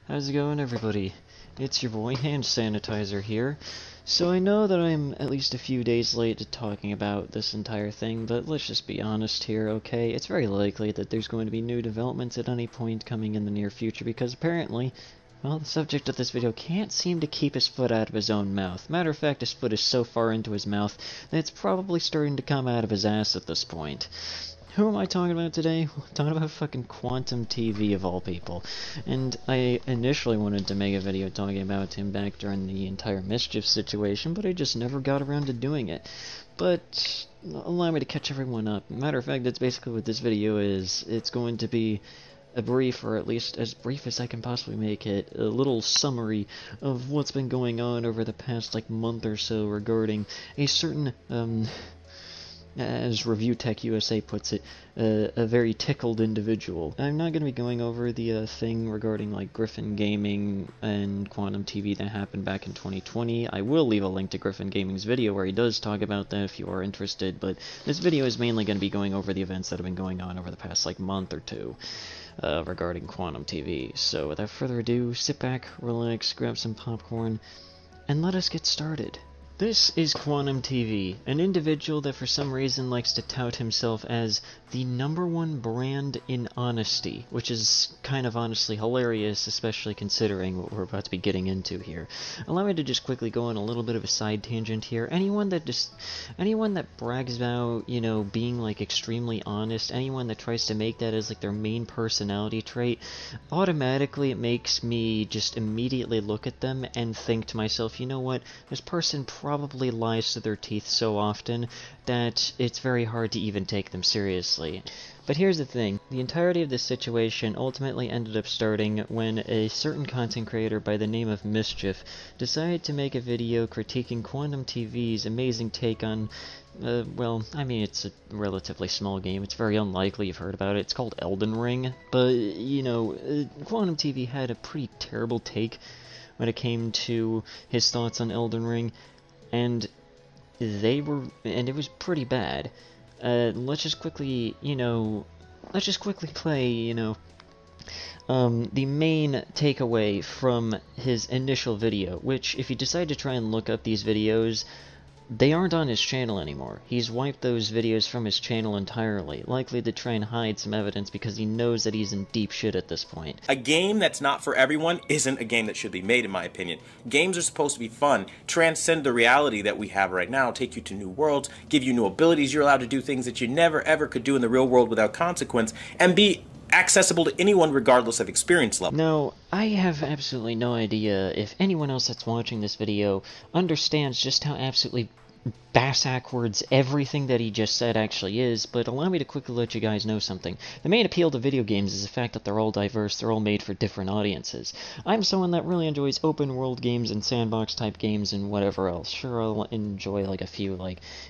How's it going, everybody? It's your boy, Hand Sanitizer here. So I know that I'm at least a few days late to talking about this entire thing, but let's just be honest here, okay? It's very likely that there's going to be new developments at any point coming in the near future, because apparently, well, the subject of this video can't seem to keep his foot out of his own mouth. Matter of fact, his foot is so far into his mouth that it's probably starting to come out of his ass at this point. Who am I talking about today? I'm talking about fucking QuantumTV of all people. And I initially wanted to make a video talking about him back during the entire Mischief situation, but I just never got around to doing it. But allow me to catch everyone up. Matter of fact, that's basically what this video is. It's going to be a brief, or at least as brief as I can possibly make it, a little summary of what's been going on over the past month or so regarding a certain as Review Tech USA puts it, a very tickled individual. I'm not going to be going over the thing regarding Griffin Gaming and QuantumTV that happened back in 2020. I will leave a link to Griffin Gaming's video where he does talk about that if you are interested, but this video is mainly going to be going over the events that have been going on over the past month or two regarding QuantumTV. So without further ado, sit back, relax, grab some popcorn, and let us get started. This is QuantumTV, an individual that for some reason likes to tout himself as the #1 brand in honesty, which is kind of honestly hilarious, especially considering what we're about to be getting into here. Allow me to just quickly go on a little bit of a side tangent here. Anyone that brags about, being extremely honest, anyone that tries to make that as their main personality trait, automatically it makes me just immediately look at them and think to myself, you know what, this person probably lies to their teeth so often that it's very hard to even take them seriously. But here's the thing, the entirety of this situation ultimately ended up starting when a certain content creator by the name of Mischief decided to make a video critiquing QuantumTV's amazing take on, well, I mean, it's a relatively small game, it's very unlikely you've heard about it, it's called Elden Ring, but, QuantumTV had a pretty terrible take when it came to his thoughts on Elden Ring, and it was pretty bad. Let's just quickly play, the main takeaway from his initial video, which, if you decide to try and look up these videos, they aren't on his channel anymore. He's wiped those videos from his channel entirely, likely to try and hide some evidence because he knows that he's in deep shit at this point. A game that's not for everyone isn't a game that should be made, in my opinion. Games are supposed to be fun, transcend the reality that we have right now, take you to new worlds, give you new abilities, you're allowed to do things that you never ever could do in the real world without consequence, and be accessible to anyone regardless of experience level. Now, I have absolutely no idea if anyone else that's watching this video understands just how absolutely bass-ackwards everything that he just said actually is, but allow me to quickly let you guys know something. The main appeal to video games is the fact that they're all diverse, they're all made for different audiences. I'm someone that really enjoys open-world games and sandbox-type games and whatever else. Sure, I'll enjoy a few,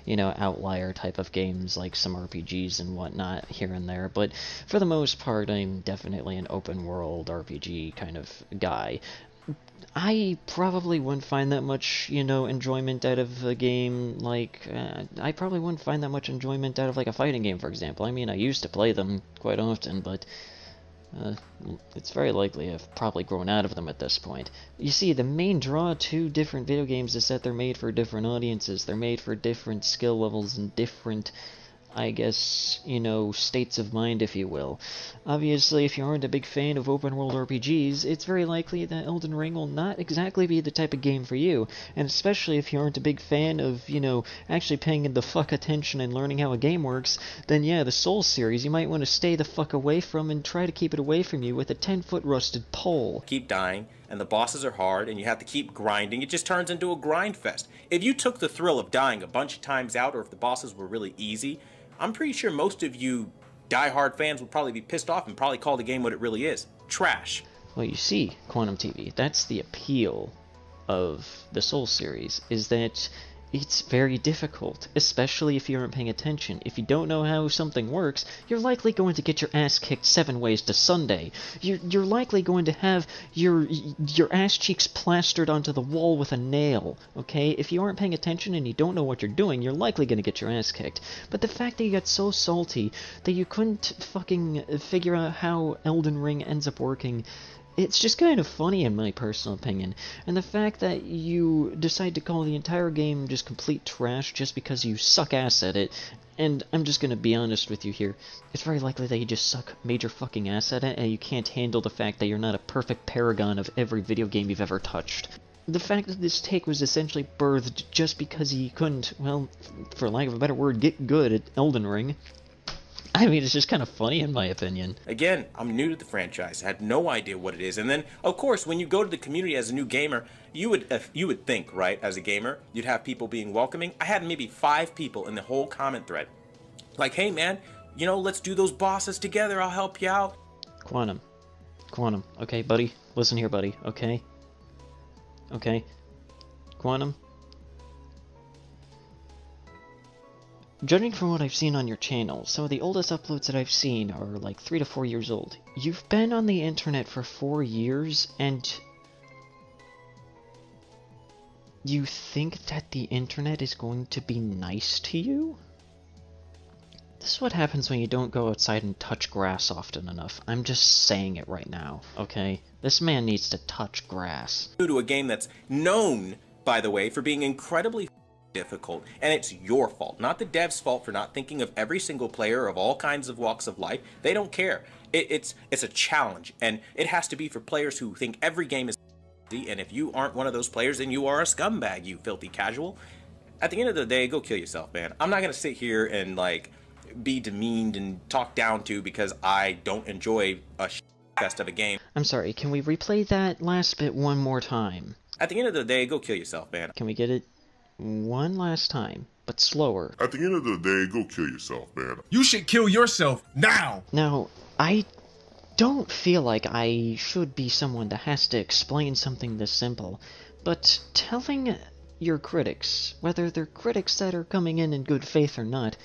outlier type of games, like some RPGs and whatnot here and there, but for the most part, I'm definitely an open-world RPG kind of guy. I probably wouldn't find that much, enjoyment out of a game I probably wouldn't find that much enjoyment out of a fighting game, for example. I mean, I used to play them quite often, but it's very likely I've probably grown out of them at this point. You see, the main draw to different video games is that they're made for different audiences. They're made for different skill levels and different, I guess, states of mind, if you will. Obviously, if you aren't a big fan of open-world RPGs, it's very likely that Elden Ring will not exactly be the type of game for you, and especially if you aren't a big fan of, actually paying the fuck attention and learning how a game works, then yeah, the Souls series you might want to stay the fuck away from and try to keep it away from you with a 10-foot rusted pole. Keep dying, and the bosses are hard, and you have to keep grinding. It just turns into a grind fest. If you took the thrill of dying a bunch of times out, or if the bosses were really easy, I'm pretty sure most of you die-hard fans would probably be pissed off and probably call the game what it really is. Trash. Well, you see, QuantumTV, that's the appeal of the Souls series, is that it's very difficult, especially if you aren't paying attention. If you don't know how something works, you're likely going to get your ass kicked 7 ways to Sunday. You're likely going to have your ass cheeks plastered onto the wall with a nail, okay? If you aren't paying attention and you don't know what you're doing, you're likely going to get your ass kicked. But the fact that you got so salty that you couldn't fucking figure out how Elden Ring ends up working it's just kind of funny in my personal opinion. And the fact that you decide to call the entire game just complete trash just because you suck ass at it, and I'm just gonna be honest with you here, it's very likely that you just suck major fucking ass at it, and you can't handle the fact that you're not a perfect paragon of every video game you've ever touched. The fact that this take was essentially birthed just because he couldn't, well, for lack of a better word, get good at Elden Ring. I mean, it's just kind of funny in my opinion. Again, I'm new to the franchise. I had no idea what it is. And then, of course, when you go to the community as a new gamer, you would think, right, as a gamer, you'd have people being welcoming. I had maybe 5 people in the whole comment thread. Like, hey, man, you know, let's do those bosses together. I'll help you out. Quantum. Okay, buddy? Listen here, buddy, okay? Okay? Quantum? Judging from what I've seen on your channel, some of the oldest uploads that I've seen are like 3 to 4 years old. You've been on the internet for 4 years, and you think that the internet is going to be nice to you? This is what happens when you don't go outside and touch grass often enough. I'm just saying it right now, okay? This man needs to touch grass. New to a game that's known, by the way, for being incredibly difficult, and it's your fault, not the dev's fault for not thinking of every single player of all kinds of walks of life. They don't care. It's a challenge, and it has to be for players who think every game is easy, and if you aren't one of those players, then you are a scumbag, you filthy casual. At the end of the day, go kill yourself, man. I'm not gonna sit here and like be demeaned and talked down to because I don't enjoy a fest of a game. I'm sorry, can we replay that last bit one more time? At the end of the day, go kill yourself, man. Can we get it one last time, but slower? At the end of the day, go kill yourself, man. You should kill yourself now! Now, I don't feel like I should be someone that has to explain something this simple, but telling your critics, whether they're critics that are coming in good faith or not,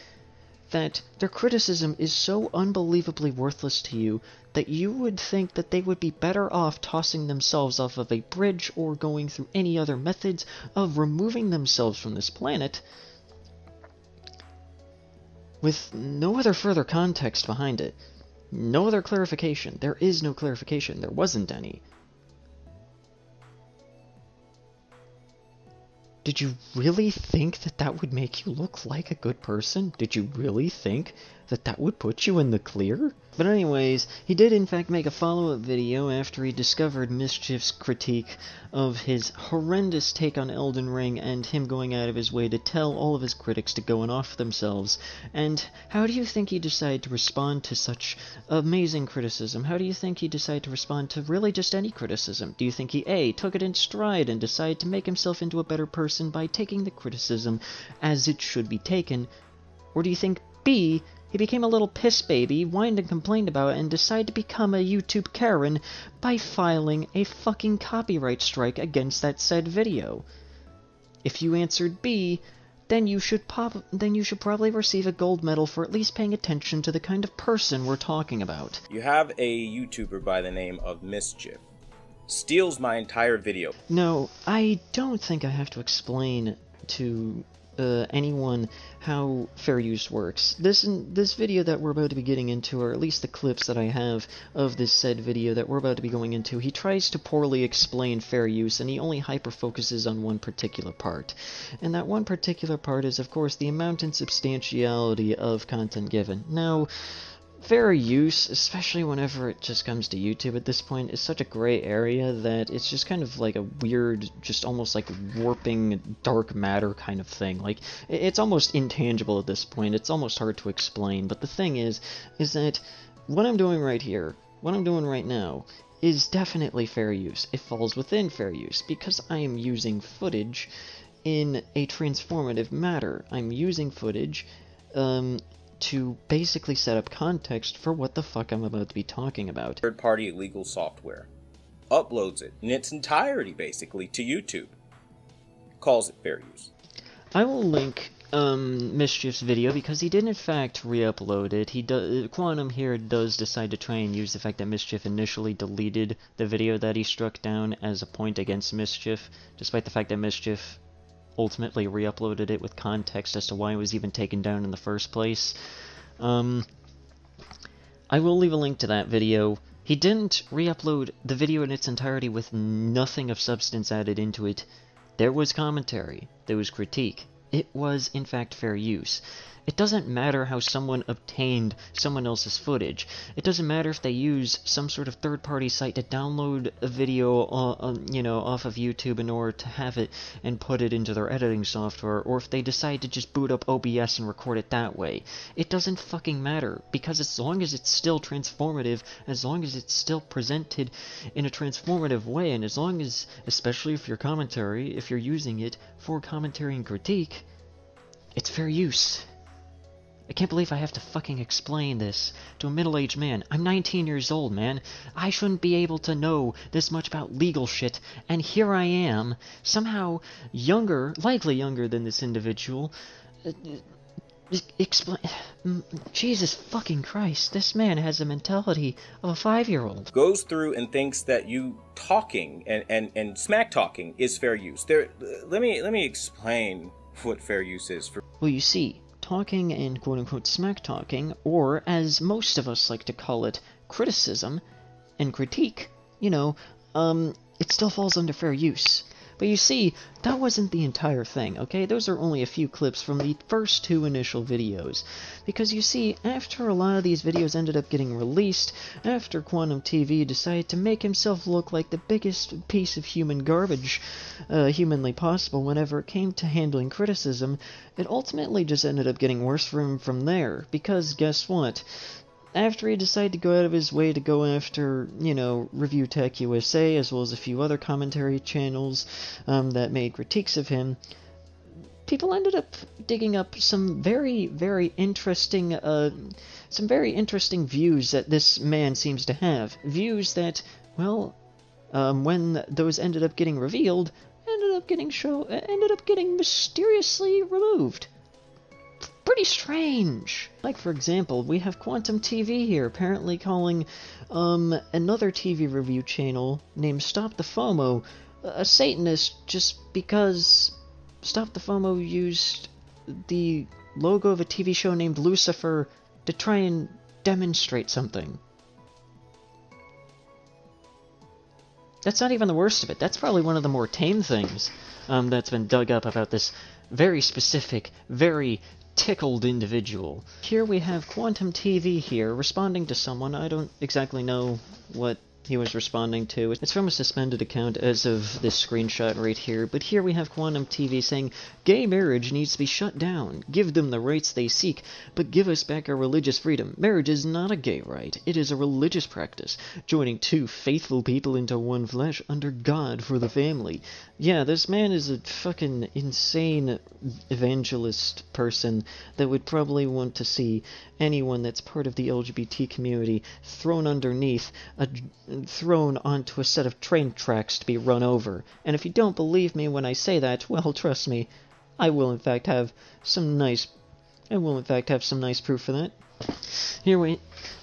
that their criticism is so unbelievably worthless to you that you would think that they would be better off tossing themselves off of a bridge or going through any other methods of removing themselves from this planet, with no other further context behind it. No other clarification. There is no clarification. There wasn't any. Did you really think that that would make you look like a good person? Did you really think that that would put you in the clear? But anyways, he did in fact make a follow-up video after he discovered Mischief's critique of his horrendous take on Elden Ring and him going out of his way to tell all of his critics to go and off themselves. And how do you think he decided to respond to such amazing criticism? How do you think he decided to respond to really just any criticism? Do you think he A, took it in stride and decided to make himself into a better person by taking the criticism as it should be taken? Or do you think B, he became a little piss baby, whined and complained about it, and decided to become a YouTube Karen by filing a fucking copyright strike against that said video? If you answered B, then you should probably receive a gold medal for at least paying attention to the kind of person we're talking about. You have a YouTuber by the name of Mischief. Steals my entire video. No, I don't think I have to explain to anyone how fair use works. This video that we're about to be getting into, or at least the clips that I have of this said video that we're about to be going into, he tries to poorly explain fair use, and he only hyper-focuses on one particular part. And that one particular part is, of course, the amount and substantiality of content given. Now, fair use, especially whenever it just comes to YouTube at this point, is such a gray area that it's just kind of like a weird, just almost like warping dark matter kind of thing. Like, it's almost intangible at this point. It's almost hard to explain. But the thing is that what I'm doing right here, what I'm doing right now, is definitely fair use. It falls within fair use because I am using footage in a transformative matter. I'm using footage, to basically set up context for what the fuck I'm about to be talking about. Third-party illegal software. Uploads it in its entirety, basically, to YouTube. Calls it fair use. I will link Mischief's video because he did in fact re-upload it. Quantum here does decide to try and use the fact that Mischief initially deleted the video that he struck down as a point against Mischief, despite the fact that Mischief ultimately re-uploaded it with context as to why it was even taken down in the first place. I will leave a link to that video He didn't re-upload the video in its entirety with nothing of substance added into it. There was commentary. There was critique. It was, in fact, fair use. It doesn't matter how someone obtained someone else's footage. It doesn't matter if they use some sort of third-party site to download a video, off of YouTube in order to have it and put it into their editing software, or if they decide to just boot up OBS and record it that way. It doesn't fucking matter, because as long as it's still transformative, as long as it's still presented in a transformative way, and as long as, especially if you're using it for commentary and critique, it's fair use. I can't believe I have to fucking explain this to a middle-aged man. I'm 19 years old, man. I shouldn't be able to know this much about legal shit, and here I am, somehow younger, likely younger than this individual. Jesus fucking Christ, this man has the mentality of a 5-year-old. Goes through and thinks that you talking and smack talking is fair use. Let me explain what fair use is. Well, you see, talking and quote-unquote smack-talking, or as most of us like to call it, criticism and critique, it still falls under fair use. But you see, that wasn't the entire thing, okay? Those are only a few clips from the first 2 initial videos. Because you see, after a lot of these videos ended up getting released, after QuantumTV decided to make himself look like the biggest piece of human garbage humanly possible whenever it came to handling criticism, it ultimately just ended up getting worse for him from there. Because guess what? After he decided to go out of his way to go after, Review Tech USA, as well as a few other commentary channels that made critiques of him, people ended up digging up some very, very interesting views that this man seems to have. Views that, well, when those ended up getting revealed, ended up getting mysteriously removed. Pretty strange. Like, for example, we have QuantumTV here, apparently calling another TV review channel named Stop the FOMO a Satanist just because Stop the FOMO used the logo of a TV show named Lucifer to try and demonstrate something. That's not even the worst of it. That's probably one of the more tame things that's been dug up about this very specific, very tickled individual. Here we have QuantumTV here responding to someone. I don't exactly know what he was responding to. It's from a suspended account as of this screenshot right here, but here we have QuantumTV saying, "Gay marriage needs to be shut down. Give them the rights they seek, but give us back our religious freedom. Marriage is not a gay right. It is a religious practice, joining 2 faithful people into one flesh under God for the family." Yeah, this man is a fucking insane evangelist person that would probably want to see anyone that's part of the LGBT community thrown onto a set of train tracks to be run over. And if you don't believe me when I say that, well, trust me, I will in fact have some nice proof for that. Here we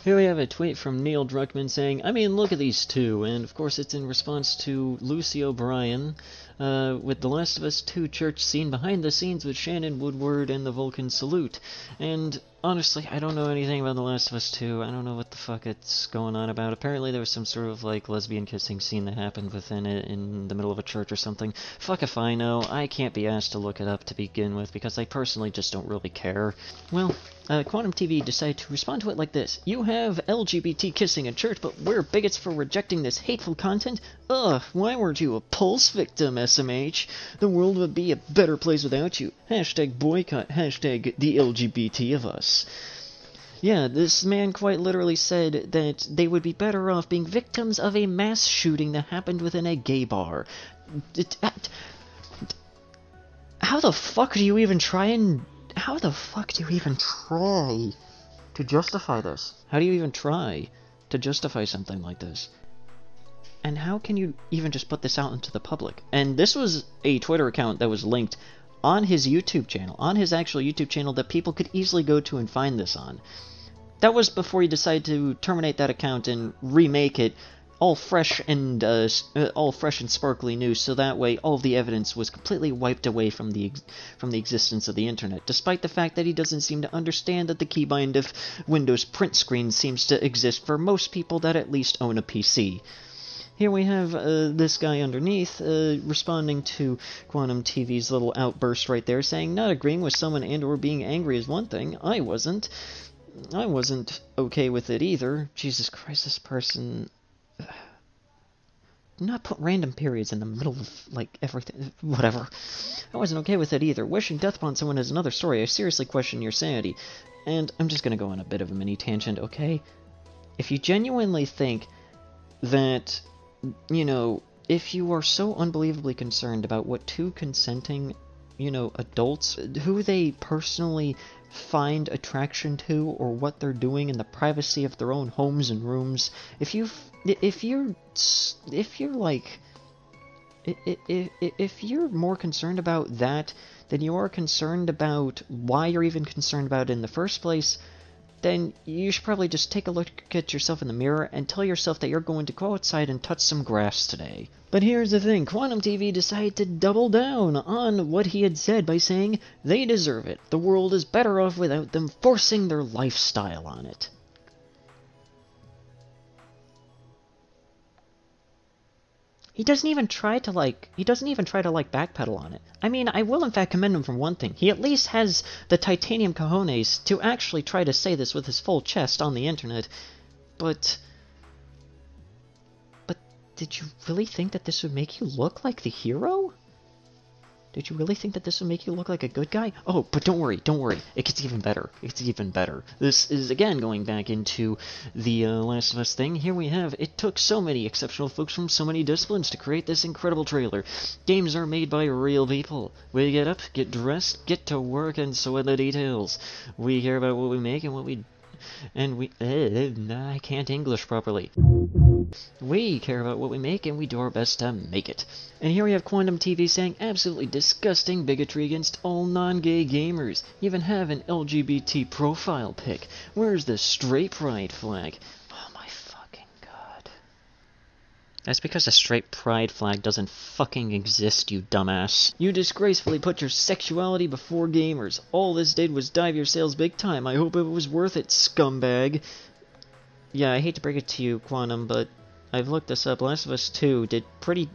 have a tweet from Neil Druckmann saying, "I mean, look at these 2," and of course it's in response to Lucy O'Brien with The Last of Us 2 church scene behind the scenes with Shannon Woodward and the Vulcan salute. And honestly, I don't know anything about The Last of Us 2. I don't know what the fuck it's going on about. Apparently there was some sort of, lesbian kissing scene that happened within it in the middle of a church or something. Fuck if I know. I can't be asked to look it up to begin with, because I personally just don't really care. Well, QuantumTV decided to respond to it like this. "You have LGBT kissing in church, but we're bigots for rejecting this hateful content? Ugh, why weren't you a Pulse victim, SMH? The world would be a better place without you. Hashtag boycott, hashtag the LGBT of us." Yeah, this man quite literally said that they would be better off being victims of a mass shooting that happened within a gay bar. How the fuck do you even try to justify this? How do you even try to justify something like this? And how can you even just put this out into the public? And this was a Twitter account that was linked on his YouTube channel, on his actual YouTube channel that people could easily go to and find this on. That was before he decided to terminate that account and remake it all fresh and sparkly new, so that way all of the evidence was completely wiped away from the existence of the internet, despite the fact that he doesn't seem to understand that the keybind of Windows print screen seems to exist for most people that at least own a PC. Here we have this guy underneath responding to QuantumTV's little outburst right there, saying, not agreeing with someone and or being angry is one thing. I wasn't okay with it either. Jesus Christ, this person... Do not put random periods in the middle of, like, everything. Whatever. I wasn't okay with it either. Wishing death upon someone is another story. I seriously question your sanity. And I'm just gonna go on a bit of a mini tangent, okay? If you genuinely think that... You know, if you are so unbelievably concerned about what two consenting, you know, adults, who they personally find attraction to, or what they're doing in the privacy of their own homes and rooms, if you're more concerned about that than you are concerned about why you're even concerned about it in the first place, then you should probably just take a look at yourself in the mirror and tell yourself that you're going to go outside and touch some grass today. But here's the thing, QuantumTV decided to double down on what he had said by saying they deserve it. The world is better off without them forcing their lifestyle on it. He doesn't even try to backpedal on it. I mean, I will in fact commend him for one thing. He at least has the titanium cojones to actually try to say this with his full chest on the internet. But did you really think that this would make you look like the hero? Did you really think that this would make you look like a good guy? Oh, but don't worry. It gets even better. This is, again, going back into the Last of Us thing. Here we have, it took so many exceptional folks from so many disciplines to create this incredible trailer. Games are made by real people. We get up, get dressed, get to work, and so are the details. We care about what we make and what we... I can't English properly. We care about what we make, and we do our best to make it. And here we have QuantumTV saying absolutely disgusting bigotry against all non-gay gamers. You even have an LGBT profile pic. Where's the straight pride flag? Oh my fucking god. That's because the straight pride flag doesn't fucking exist, you dumbass. You disgracefully put your sexuality before gamers. All this did was dive your sales big time. I hope it was worth it, scumbag. Yeah, I hate to break it to you, Quantum, but I've looked this up. Last of Us 2 did pretty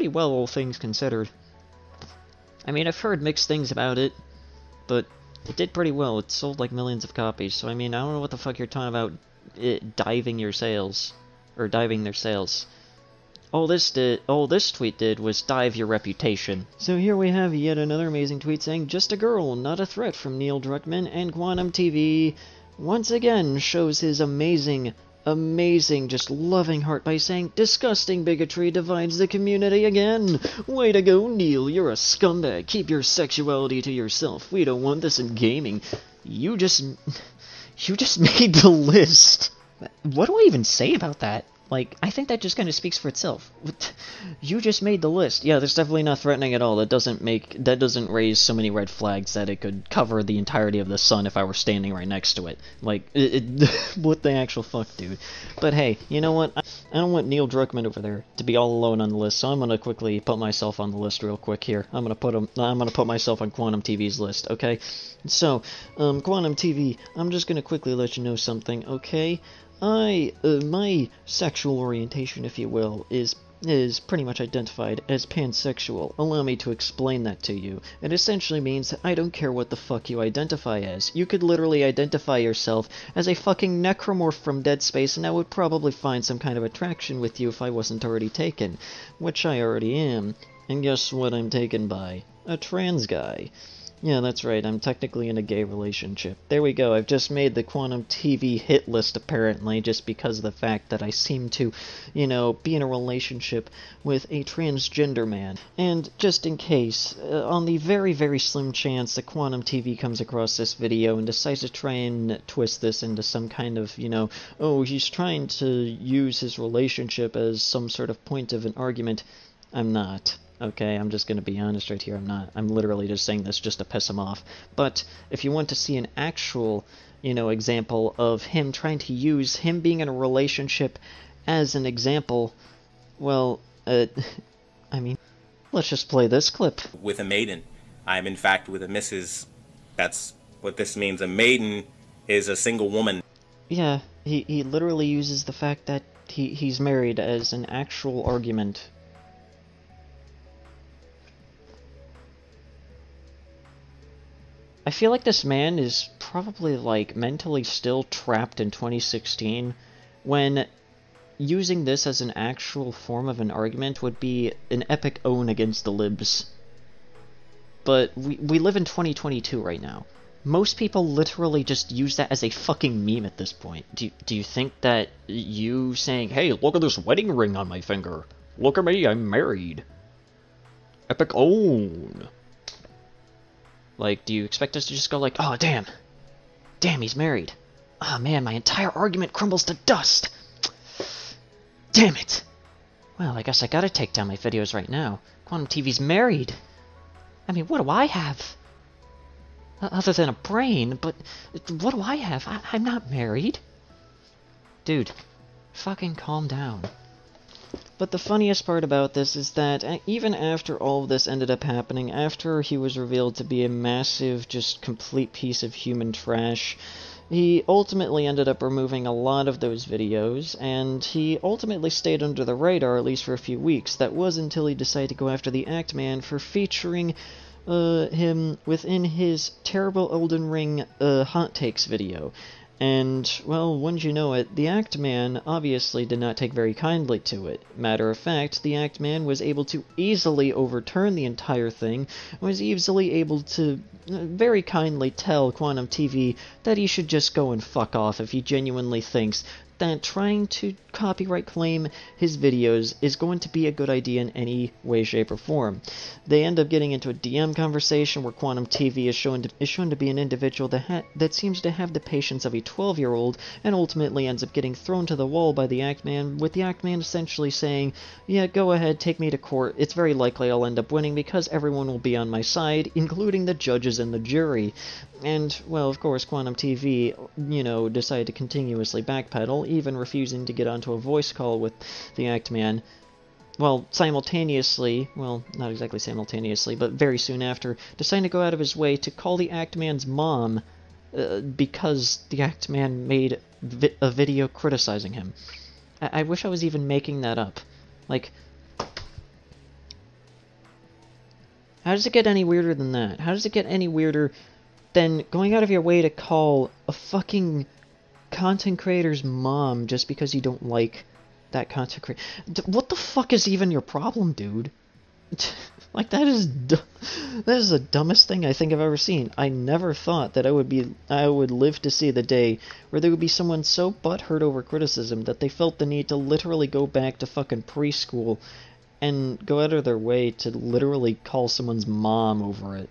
well, all things considered. I mean, I've heard mixed things about it, but it did pretty well. It sold like millions of copies, so I mean, I don't know what the fuck you're talking about, diving your sales, or diving their sales. All this tweet did was dive your reputation. So here we have yet another amazing tweet saying, just a girl, not a threat, from Neil Druckmann, and QuantumTV once again shows his amazing, just loving heart by saying, disgusting bigotry divides the community again. Way to go, Neil, you're a scumbag. Keep your sexuality to yourself. We don't want this in gaming. You just made the list. What do I even say about that? Like, I think that just kind of speaks for itself. You just made the list. Yeah, that's definitely not threatening at all. That doesn't raise so many red flags that it could cover the entirety of the sun if I were standing right next to it. Like, what the actual fuck, dude? But hey, you know what? I don't want Neil Druckmann over there to be all alone on the list, so I'm gonna quickly put myself on the list real quick here. I'm gonna put myself on QuantumTV's list, okay? So, QuantumTV, I'm just gonna quickly let you know something, okay? My sexual orientation, if you will, is pretty much identified as pansexual. Allow me to explain that to you. It essentially means that I don't care what the fuck you identify as. You could literally identify yourself as a fucking necromorph from Dead Space, and I would probably find some kind of attraction with you if I wasn't already taken. Which I already am. And guess what I'm taken by? A trans guy. Yeah, that's right, I'm technically in a gay relationship. There we go, I've just made the QuantumTV hit list, apparently, just because of the fact that I seem to, you know, be in a relationship with a transgender man. And just in case, on the very, very slim chance that QuantumTV comes across this video and decides to try and twist this into some kind of, you know, oh, he's trying to use his relationship as some sort of point of an argument, I'm not. Okay, I'm just gonna be honest right here, I'm not. I'm literally just saying this just to piss him off. But if you want to see an actual, you know, example of him trying to use him being in a relationship as an example, well, I mean, let's just play this clip. With a maiden. I am in fact with a Mrs. That's what this means. A maiden is a single woman. Yeah, he literally uses the fact that he's married as an actual argument. I feel like this man is probably, like, mentally still trapped in 2016, when using this as an actual form of an argument would be an epic own against the libs. But we live in 2022 right now. Most people literally just use that as a fucking meme at this point. Do you think that you saying, hey, look at this wedding ring on my finger. Look at me, I'm married. Epic own. Like, do you expect us to just go like, oh, damn. Damn, he's married. Ah, oh, man, my entire argument crumbles to dust. Damn it. Well, I guess I gotta take down my videos right now. QuantumTV's married. I mean, what do I have? Other than a brain, but what do I have? I'm not married. Dude, fucking calm down. But the funniest part about this is that even after all of this ended up happening, after he was revealed to be a massive, just complete piece of human trash, he ultimately ended up removing a lot of those videos, and he ultimately stayed under the radar, at least for a few weeks. That was until he decided to go after the Act Man for featuring him within his terrible Elden Ring hot takes video. And, well, wouldn't you know it, the Act Man obviously did not take very kindly to it. Matter of fact, the Act Man was able to easily overturn the entire thing, was easily able to very kindly tell QuantumTV that he should just go and fuck off if he genuinely thinks that trying to copyright claim his videos is going to be a good idea in any way, shape, or form. They end up getting into a DM conversation where QuantumTV is shown to be an individual that seems to have the patience of a 12-year-old, and ultimately ends up getting thrown to the wall by the Act Man, with the Act Man essentially saying, yeah, go ahead, take me to court. It's very likely I'll end up winning because everyone will be on my side, including the judges and the jury. And, well, of course, QuantumTV, you know, decided to continuously backpedal, even refusing to get onto a voice call with the Act Man. Well, simultaneously, well, not exactly simultaneously, but very soon after, deciding to go out of his way to call the Act Man's mom, because the Act Man made a video criticizing him. I wish I was even making that up. Like, how does it get any weirder than that? How does it get any weirder than going out of your way to call a fucking content creator's mom just because you don't like that content creator? What the fuck is even your problem, dude? Like, that is the dumbest thing I think I've ever seen. I never thought that I would live to see the day where there would be someone so butthurt over criticism that they felt the need to literally go back to fucking preschool and go out of their way to literally call someone's mom over it.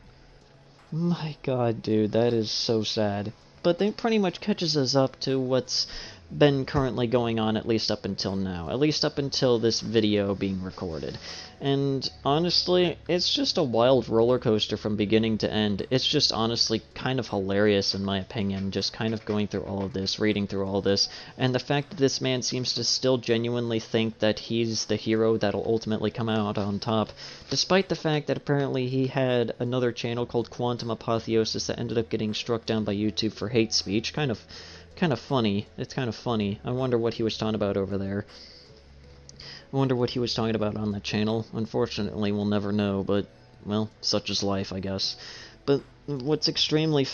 My god, dude, that is so sad. But that pretty much catches us up to what's been currently going on, at least up until now. At least up until this video being recorded. And honestly, it's just a wild roller coaster from beginning to end. It's just honestly kind of hilarious in my opinion, just kind of going through all of this, reading through all of this, and the fact that this man seems to still genuinely think that he's the hero that'll ultimately come out on top, despite the fact that apparently he had another channel called Quantum Apotheosis that ended up getting struck down by YouTube for hate speech. Kind of funny. It's kind of funny. I wonder what he was talking about over there. I wonder what he was talking about on that channel. Unfortunately, we'll never know, but, well, such is life, I guess. But what's extremely...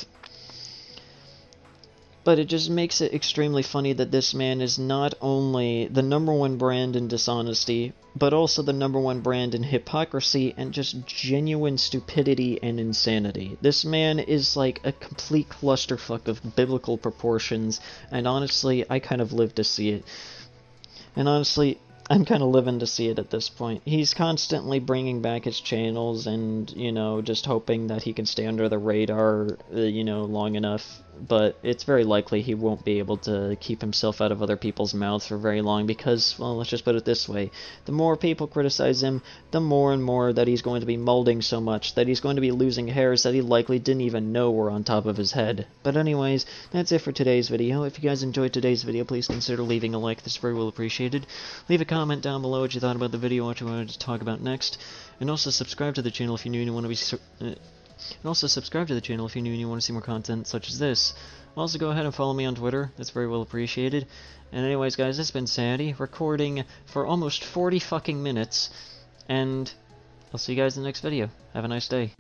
But it just makes it extremely funny that this man is not only the #1 brand in dishonesty, but also the #1 brand in hypocrisy and just genuine stupidity and insanity. This man is like a complete clusterfuck of biblical proportions, and honestly, I kind of live to see it. And honestly, I'm kind of living to see it at this point. He's constantly bringing back his channels and, you know, just hoping that he can stay under the radar, you know, long enough but it's very likely he won't be able to keep himself out of other people's mouths for very long because, well, let's just put it this way. The more people criticize him, the more and more that he's going to be molding so much, that he's going to be losing hairs that he likely didn't even know were on top of his head. But anyways, that's it for today's video. If you guys enjoyed today's video, please consider leaving a like. That's very well appreciated. Leave a comment down below what you thought about the video, what you wanted to talk about next, and also subscribe to the channel if you're new and you want to be... And also subscribe to the channel if you're new and you want to see more content such as this. Also go ahead and follow me on Twitter, that's very well appreciated. And anyways guys, this has been Sandy, recording for almost 40 fucking minutes, and I'll see you guys in the next video. Have a nice day.